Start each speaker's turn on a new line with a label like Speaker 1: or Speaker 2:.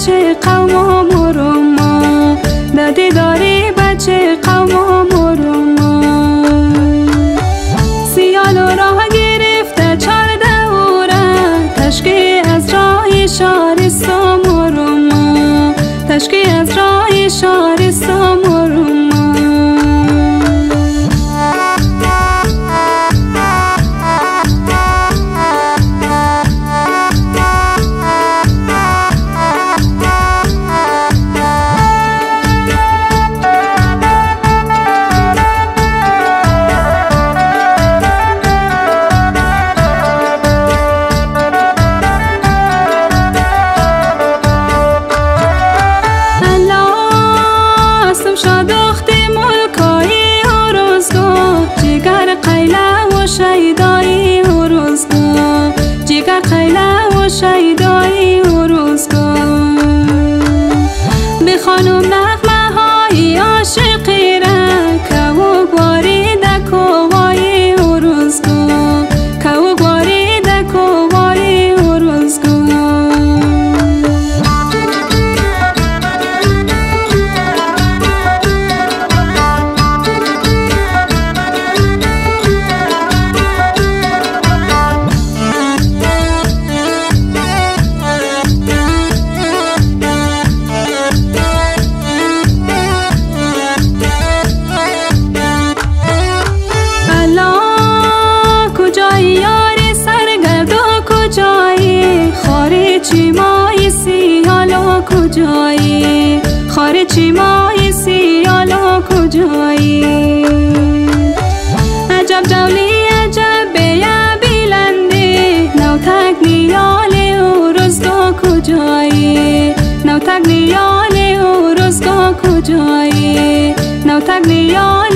Speaker 1: بچه قوم و مرما دادی داری بچه قوم و مرما سیال و راه گرفته 14 اوره تشکی از راه شهرستان مرما تشکی از راه شهرستان مرما شیدایی و روزگار جگر قیله و شیدایی و روزگار به خانم نغمه های عاشقی را که و گوارید کوای و روزگار که و گوارید کوای و روزگار چیمای سیالا کجایی خار چیمای سیالا کجایی عجب جولی عجب بیا بیلنده نو تک نیال او روزگاه کجایی نو تک نیال او روزگاه کجایی نو تک نیال